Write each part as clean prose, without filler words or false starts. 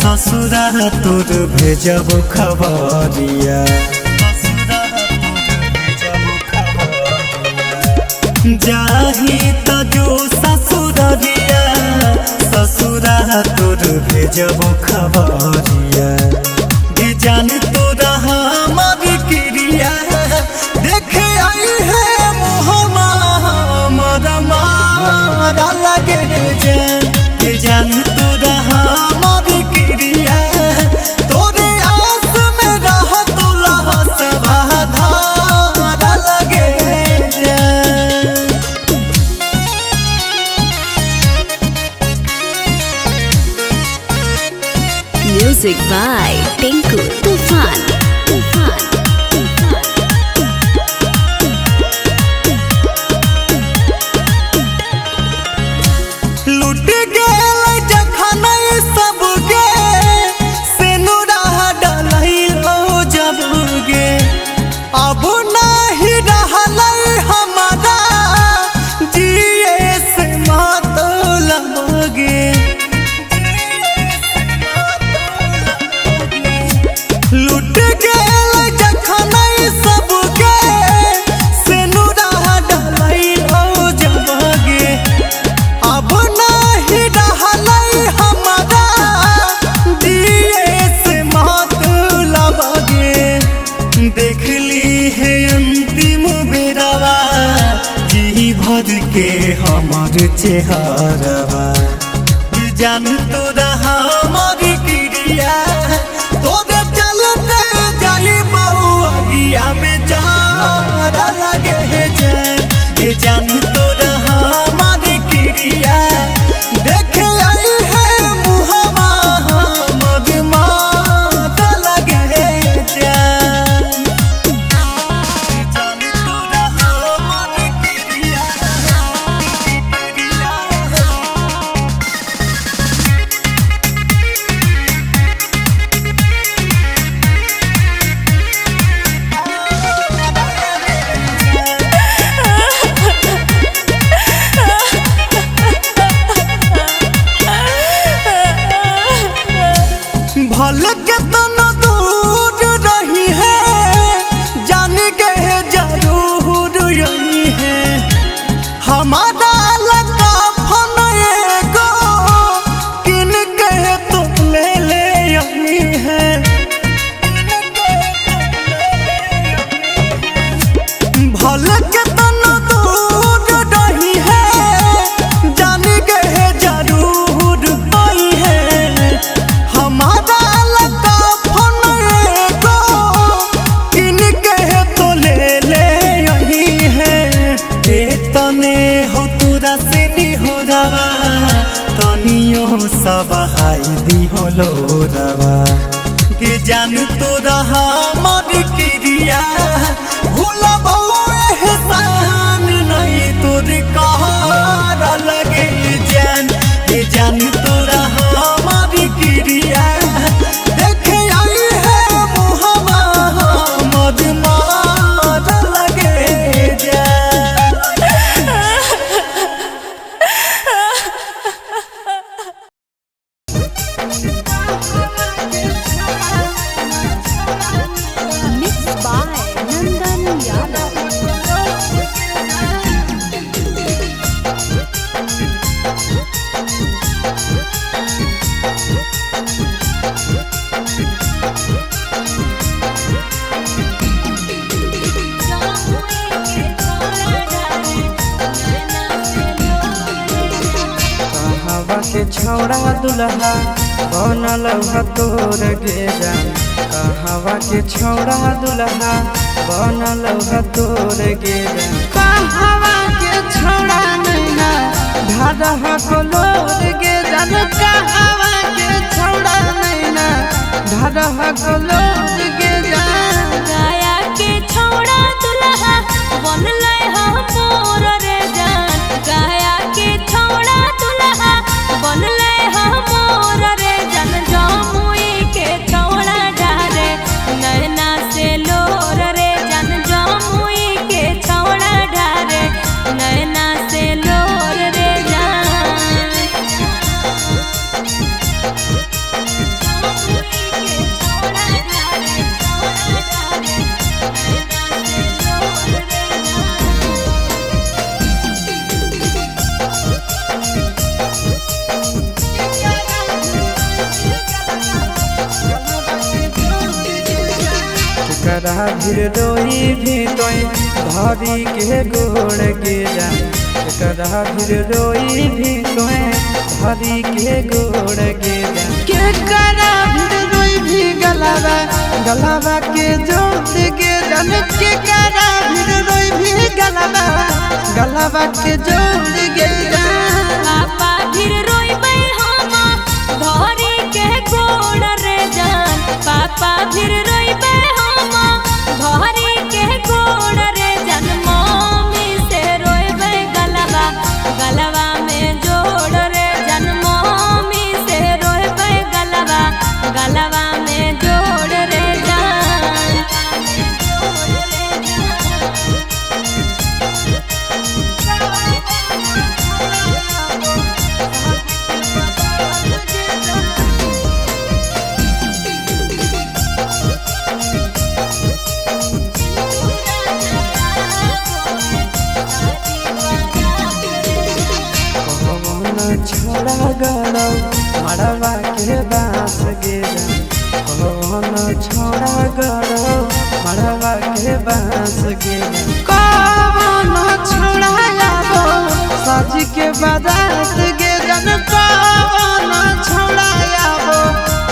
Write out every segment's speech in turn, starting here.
ससुरा तोर भेजब खबरिया जाही त जो ससुरिया ससुरा तोर भेजब खबरिया जे जान तोरा हमर क्रिया देखे आई है मोहमा मरमा लगे जान तोरा हमर क्रिया तोरे आस में रह तुला सबाधा लगे Music by Tinku Tufan. लुट गेल जखन सबके सिनुरा डलैलो जबगे अब नहीं रहलै हमारा जिए से मतलब गे लुट गेल जखन सबके सिनुरा डलैलो जबगे अब नहीं रहलै हमारा दिए से मतलब गे देखली है अंतिम बेरवा जी भर के हमर चेहरवा जान तोरा हमर क्रिया तोरे चलते जाई बहुआ में जा लगे जान तोरा हमहू सब हाई दी होलो रवा के जान तो रहा मर क्रिया भूला एहसान नहीं तोर कहर लगे जान के जान तो रहा मर क्रिया देखे आई है मुहम्मा मद मार लगे जान। Mixed by Nandan Yadav. हवा के छौड़ा दुल्हा बनल तोर गे जान हवा के छौड़ा दुल्हा बनल तोर गे जान हवा के छौड़ा नैना ढाडह कलोर गे जान हवा के छौड़ा नैना ढाडह कलोर गे जान गाया के छौड़ा दुल्हा बनले मोर रे जान गाया के छौड़ा दुल्हा बनले मोर रे जान जमुई के छौड़ा डारे नैना से लोर रे जान जमुई के छौड़ा डारे नैना से लोर रे जान करा भीर रोई भी तोई धरी के गोड़ गे जान करा भीर रोई भी तोई धरी के गोड़ गे जान के करा भीर रोई भी गलावा गलावा के जोड़ गे जान के करा भीर रोई भी गलावा गलावा के जोड़ गे जान पापा फिर रोइबै हम धरी के गोड़ रे जान पापा फिर रोइबै हम धरी के गोड़ रे जान मम्मी से रोइबै गलबा गलबा में जोड़ रे जान मम्मी से रोइबै गलबा गलबा में जोड़ रे जान छोड़ा गड़ौ मड़वा के बास गे कौन छोड़ा गड़ौ मड़वा के बास गे कौन छोड़ा आबो सज के बारात गे जन कौन छोड़ा आबो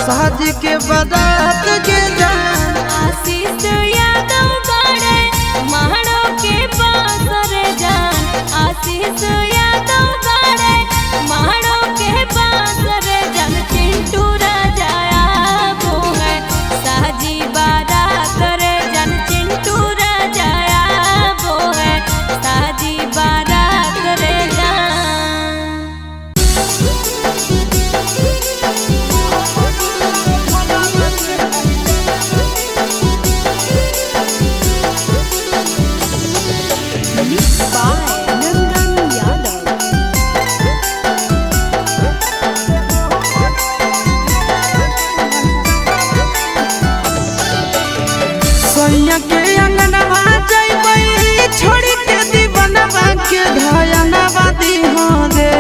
सज के बारात गे जन आशीष यादव बड़े मारो के पास रे जान आशीष यादव बड़े मारो के पास रे जान चिंटू राजा आबो है साजी बारात रे जान चिंटू राजा आबो है साजी बारात रे जान Mixed by Nandan Yadav. Sonia के अंगनवा जइबै छोड़ी के दीवानवा के धयनवा दीहो रे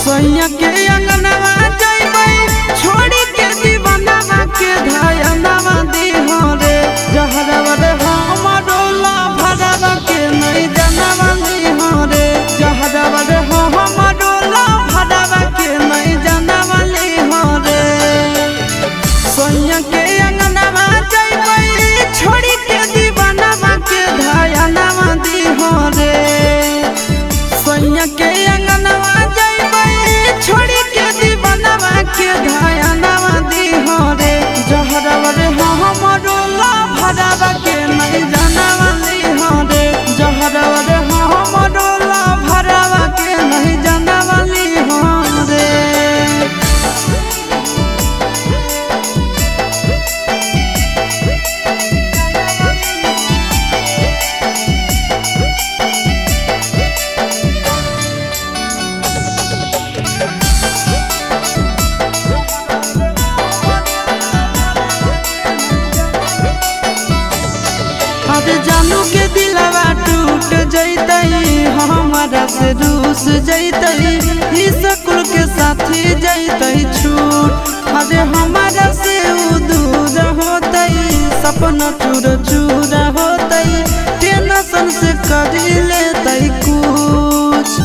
सोनिया के अंगनवा जइबै छोड़ी के दीवानवा के धयनवा दीहो रे जहरवा रे हमरो ला भरवा के नहीं जानवा दीहो रे जहरवा रे हमरो ला भरवा के नहीं जानवा दीहो रे सोनिया के अंगनवा जइबै छोड़ी के दीवानवा के धयनवा दीहो रे सोनिया के अंगनवा जइबै छोड़ी से रूस जैतई ई स्कूल के साथी जैतई छूट अरे हमारा से उ दूर होतई सपना चूर चूर होतई टेंशन से कर लेतई कुछ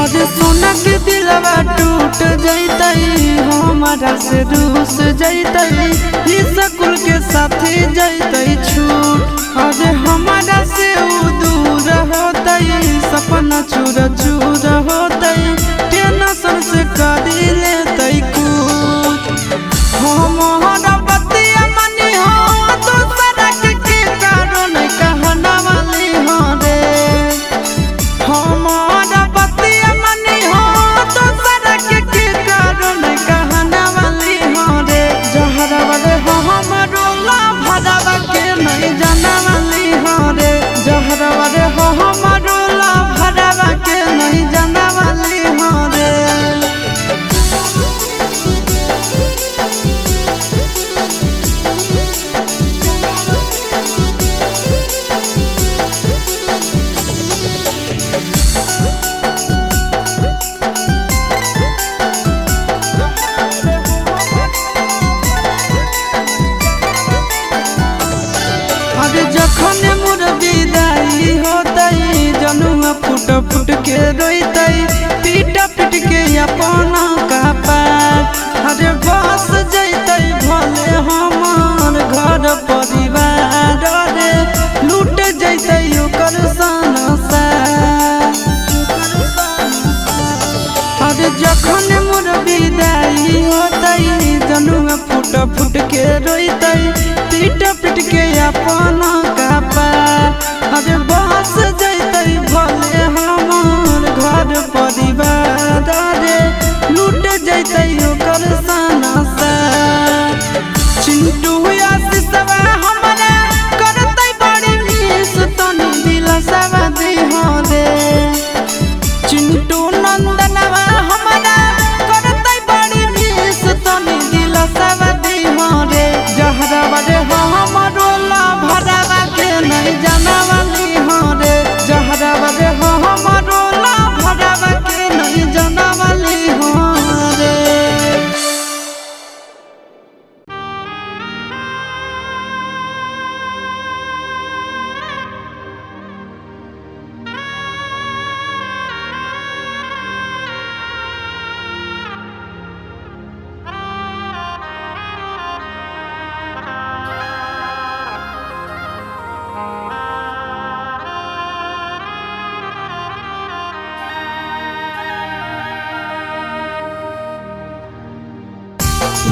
अरे सोना के दिलवा टूट जैतई हमारा से रूस जैतई ई स्कूल के साथी जैतई छूट अरे हमारा से उ दूर होतई सपना चूर चूर होतई टेंशन से कर लेतई कुछ हमारा बतिया मनी हो तो सड़क के कारण कहना वाली हो रे हमारा बतिया मनी हो तो सड़क के कारण कहना वाली हो रे जहरा वाले हो हमारो ला भरवा के नहीं जाना वाली हो रे जहरा वाले हो हमारो ला भरवा के नहीं जाना वाली हो रे अरे जखन मोर विदाई होतई जनुआ फुट फुट के रोतई पीट पीट के अपन कपार अरे बस जैतई भले हमार घर परिवार रे लूट जैतई ओकर संसार अरे जखन मोर विदाई होतई जनुआ फुट फुट के रोतई पीट पीट के अपन कपार अरे बस जैतई भले हमार घर परिवार रे लूट जैतई ओकर संसार चिंटू आशीषवा हमारा करतई बड़ी मिस तनी दिल सवा दी हो रे चिंटू नंदनवा हमारा करतई बड़ी मिस तनी दिल सवा दी हो रे जहरा वाले हो हमारो ला भरवा के नहीं जाना वाली हो रे जहरा वाले हो हमारो ला भरवा के नहीं जाना वाली हो रे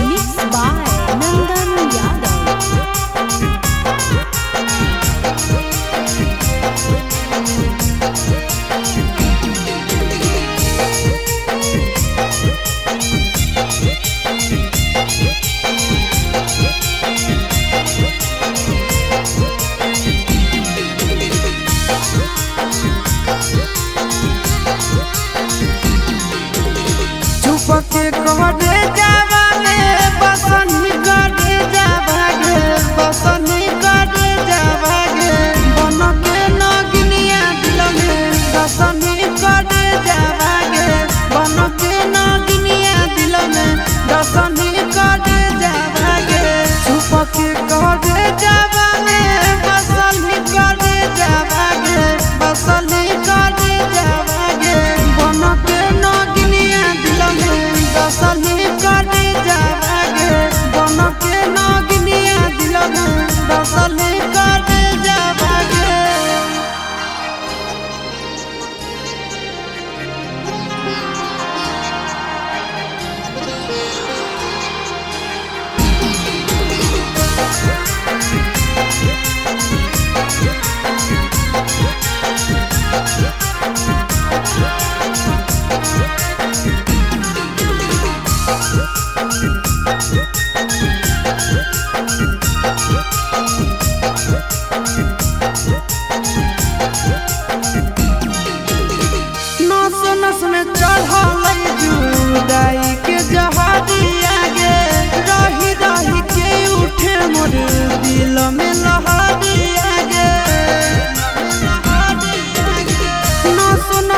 Mixed by Nandan Yadav. चुप के कहरे जावा में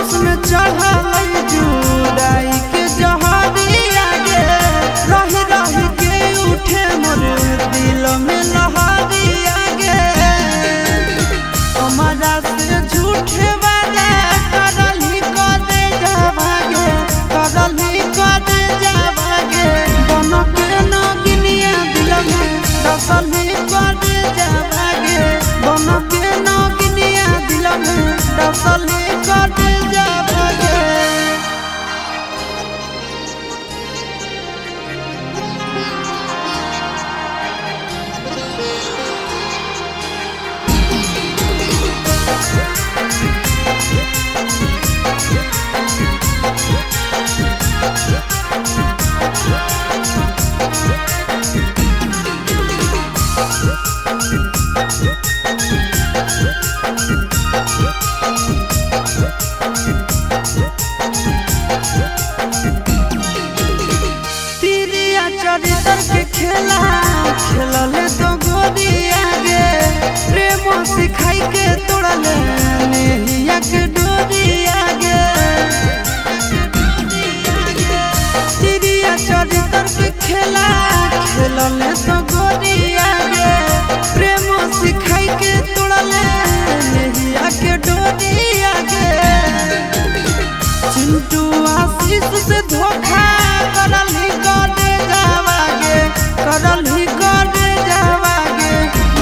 नस में चढ़ल जुदाई के जहरिया गे रही रही के उठे मोर दिल में लहरिया गे हमारा से झूठे वाला करल ही कदे जावागे करल ही कदे जावागे बन के नगिनिया दिल में डसल ही कदे जावागे बन के नगिनिया दिल में डसल ही कदे जावागे चरित्र के खेला खेलले तो गोदिया गे प्रेम सिखाई के तोड़ले नेहिया के डोरिया गे तिरिया चरित्र के खेला खेलले तो गोदिया गे प्रेम सिखाई के तोड़ले नेहिया के डोरिया गे चिंटू आशीष से धोखा करल ही करे जावागे करल ही करे जावागे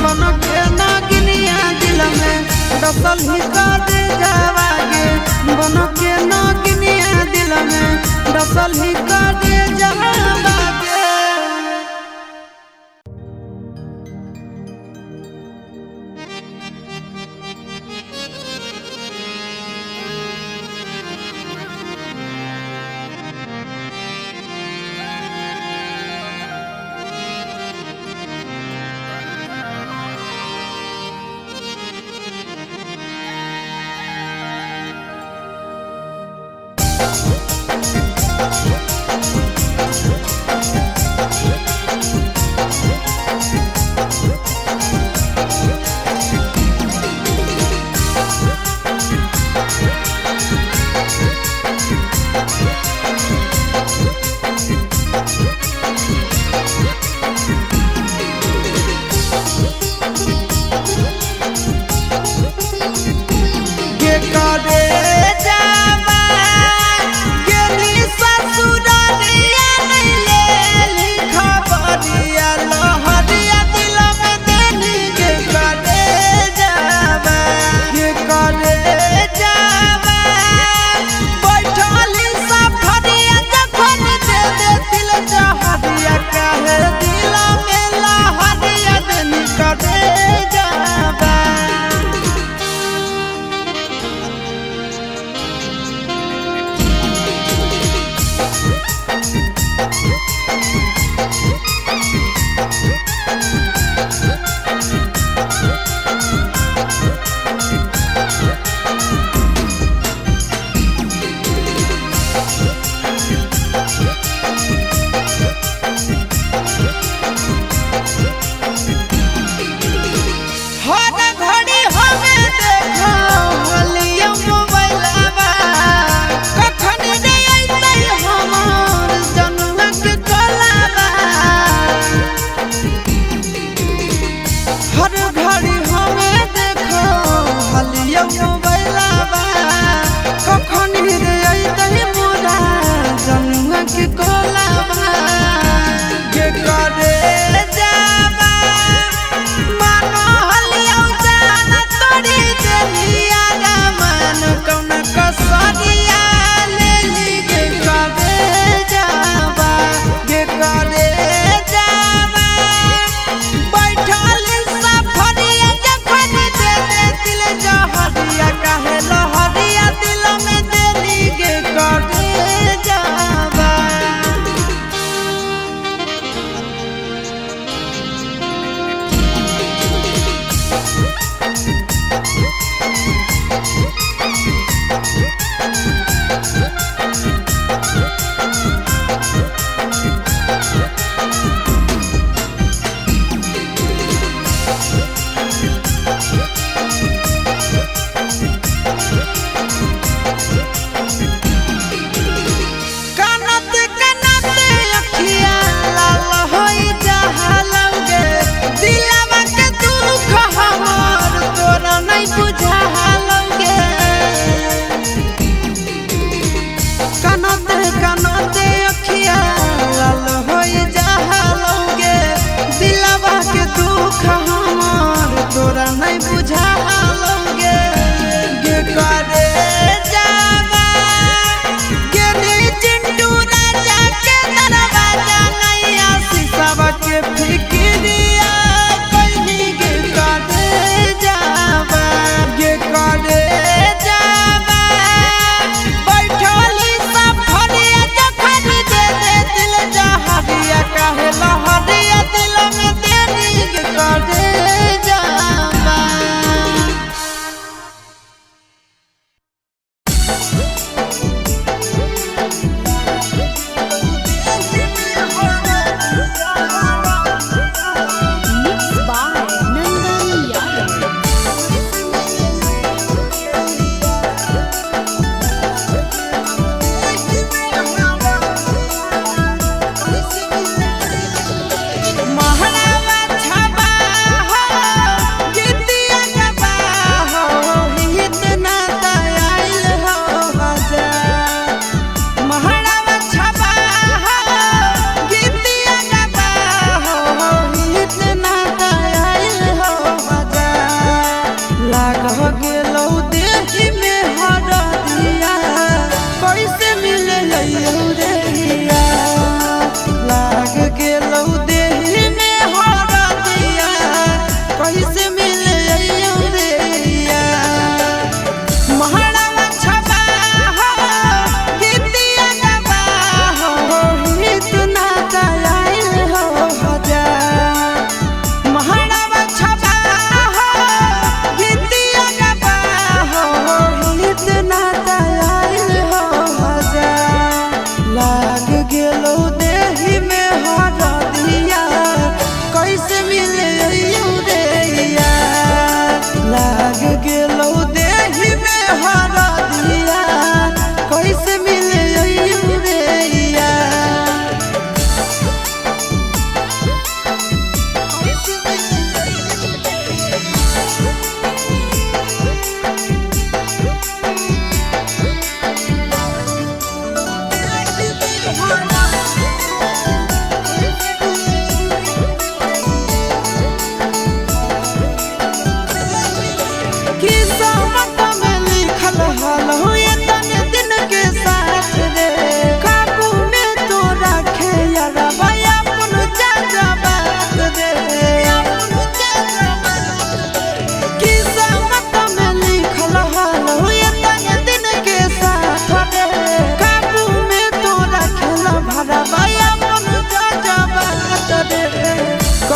मन के नगिनिया दिल में डसल ही करे जावागे मन के नगिनिया दिल में डसल ही करे जावागे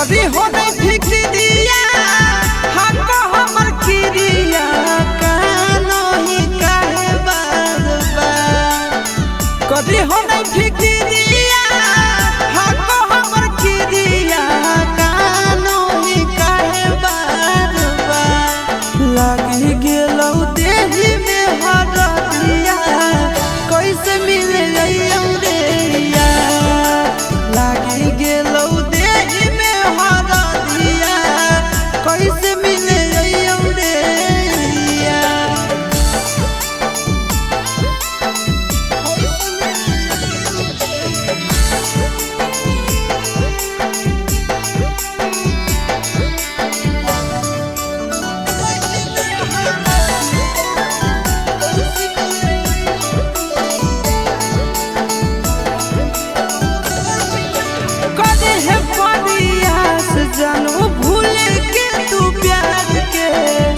कभी हो नहीं फिक्रिया हको हमर किरिया कानो ही काहे बार बार कभी हो नहीं फिक्रिया हको हमर किरिया कानो ही काहे बार बार लागी गेलौ देही में हरदिया कैसे मिले रे लागी गेलौ देही में हरदिया कैसे मिले रे कदे है परियास जानो भूल के तू प्यार के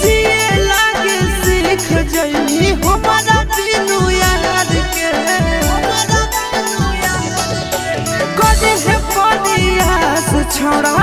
जिए लागे सीख जइनी हमारा दिनु याद के कदे है परियास छोड़ा